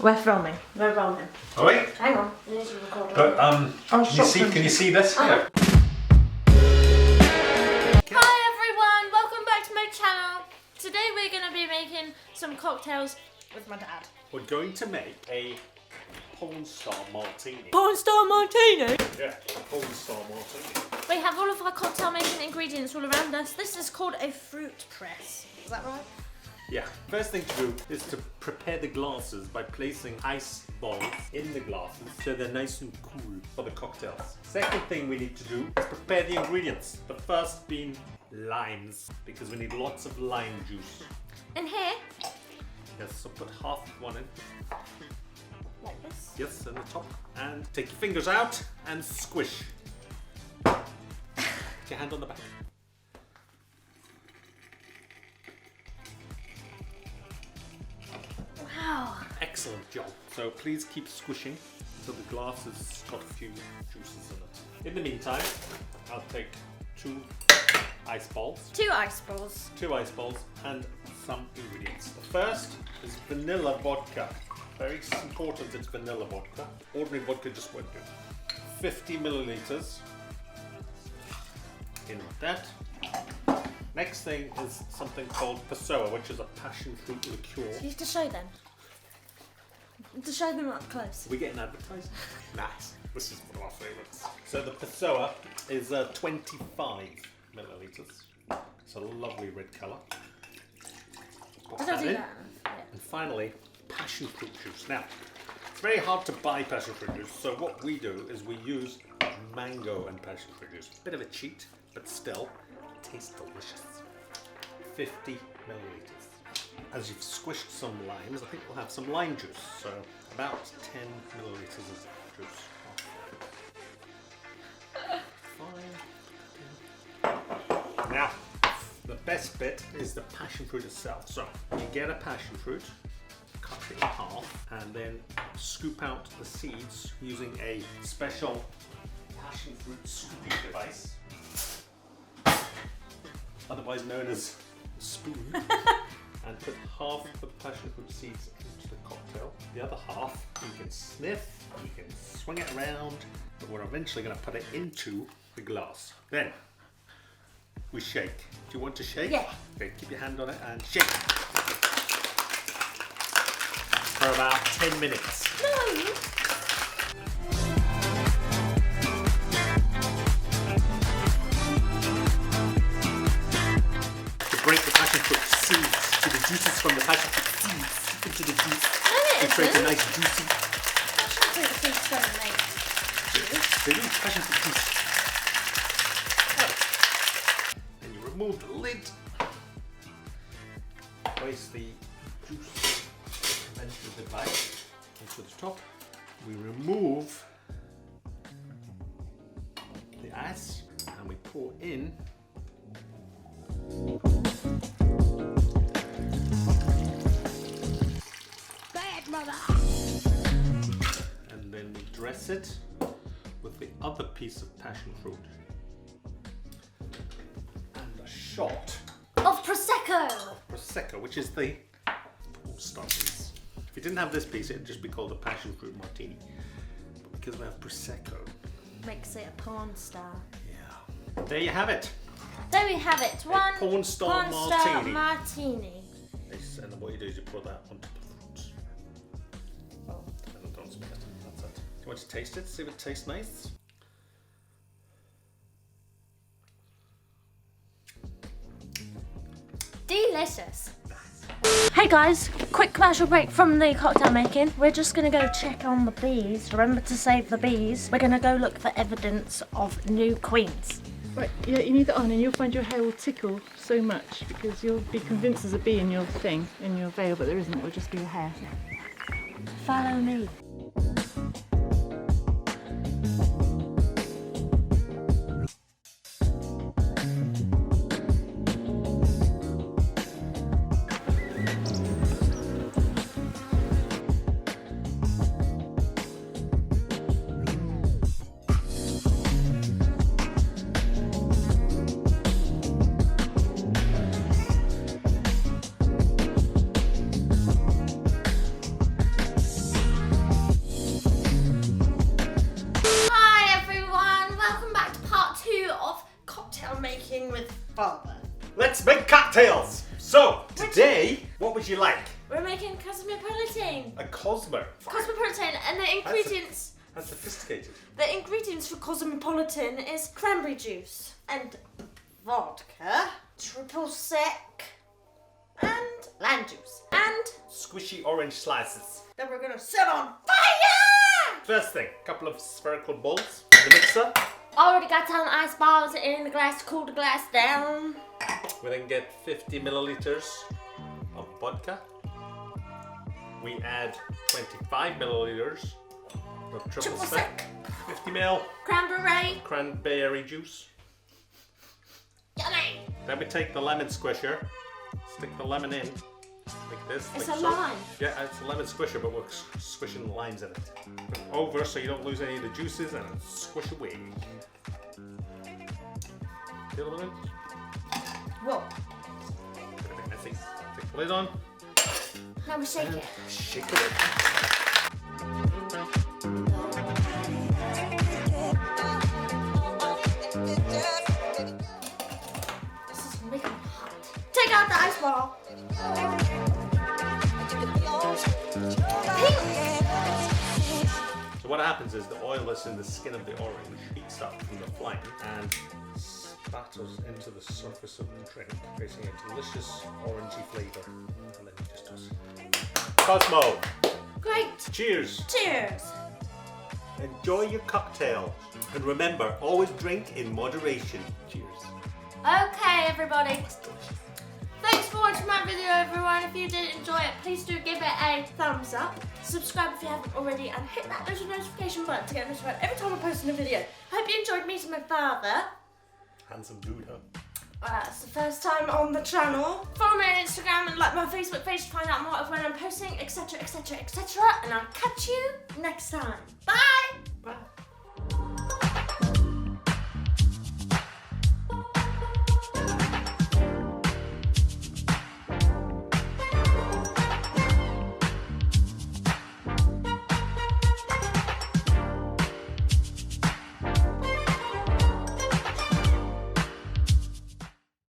We're filming. We're rolling. Are we? Hang on. You need to record. But can you see this? Yeah. Hi everyone, welcome back to my channel. Today we're going to be making some cocktails with my dad. We're going to make a porn star martini. Porn star martini? Yeah, a porn star martini. We have all of our cocktail making ingredients all around us. This is called a fruit press. Is that right? Yeah. First thing to do is to prepare the glasses by placing ice balls in the glasses so they're nice and cool for the cocktails. Second thing we need to do is prepare the ingredients. The first being limes, because we need lots of lime juice. In here? Yes, so put half one in. Like this? Yes, in the top. And take your fingers out and squish. Put your hand on the back. Wow. Excellent job. So please keep squishing until the glass has got a few juices in it. In the meantime, I'll take two ice balls. Two ice balls. Two ice balls and some ingredients. The first is vanilla vodka. Very important, it's vanilla vodka. Ordinary vodka just won't do. 50 milliliters. In with that. Next thing is something called Passoa, which is a passion fruit liqueur. You have to show them. To show them up close. We get an advertising. Nice. This is one of our favourites. So the Passoa is 25 milliliters. It's a lovely red colour. I don't do that. Yeah. And finally, passion fruit juice. Now, it's very hard to buy passion fruit juice, so what we do is we use mango and passion fruit juice. Bit of a cheat, but still, it tastes delicious. 50 milliliters. As you've squished some limes, I think we'll have some lime juice. So about 10 milliliters of juice. Fine. Now, the best bit is the passion fruit itself. So you get a passion fruit, cut it in half, and then scoop out the seeds using a special passion fruit scooping device, otherwise known as a spoon. And put half the passion fruit seeds into the cocktail. The other half you can sniff, you can swing it around, but we're eventually going to put it into the glass. Then we shake. Do you want to shake? Yeah. Okay, keep your hand on it and shake. For about 10 minutes. No! To break the passion fruit seeds. To the juices from the passion fruit seeds into the juice. No, We create a nice juicy. Passion fruit seeds don't make juice. They need passion fruit juice. And you remove the lid. Place the juice into the device into the top. We remove the ice and we pour in and then we dress it with the other piece of passion fruit and a shot Of Prosecco! of Prosecco, which is the porn star piece. If you didn't have this piece, it'd just be called a passion fruit martini. But because we have Prosecco, Makes it a porn star. yeah. There you have it. There we have it. One porn star martini. martini. And what you do is you pour that onto the fruit. Oh. And don't spill it. That's it. Do you want to taste it? See if it tastes nice? Delicious. Hey guys, quick commercial break from the cocktail making. We're just gonna go check on the bees. Remember to save the bees. We're gonna go look for evidence of new queens. Right, yeah, you need that on and you'll find your hair will tickle so much because you'll be convinced there's a bee in your thing, in your veil, but there isn't, it will just be your hair. Follow me. Cosmopolitan. A Cosmo. Cosmopolitan, and the ingredients. That's sophisticated. The ingredients for Cosmopolitan is cranberry juice and vodka, triple sec, and lime juice, and Squishy orange slices. then we're gonna set on fire! First thing, a couple of spherical balls in the mixer. Already got some ice balls in the glass to cool the glass down. We then get 50 milliliters of vodka. We add 25 milliliters of triple sec. 50 ml cranberry juice. Yummy! Then we take the lemon squisher, stick the lemon in, like this. It's like a so. lime. Yeah, it's a lemon squisher, but we're squishing limes in it. Put it over so you don't lose any of the juices and squish away. Feel the lemon? Whoa. Bit of a messy. Take the lid on. Now we shake it. Shake it in. This is making me hot. Take out the ice ball. So what happens is the oil that's in the skin of the orange heats up from the flame and spatters into the surface of the drink, creating a delicious orangey flavour. And then you just toss it. Cosmo! Great. Cheers! Cheers. Enjoy your cocktail. And remember, always drink in moderation. Cheers. Okay, everybody. Thanks for watching my video, everyone. If you did enjoy it, please do give it a thumbs up. Subscribe if you haven't already, and hit that little notification button to get notified every time I post a new video. Hope you enjoyed meeting my father. Handsome dude, huh? It's the first time on the channel. Follow me on Instagram and like my Facebook page to find out more of when I'm posting, etc, etc, etc. And I'll catch you next time. Bye!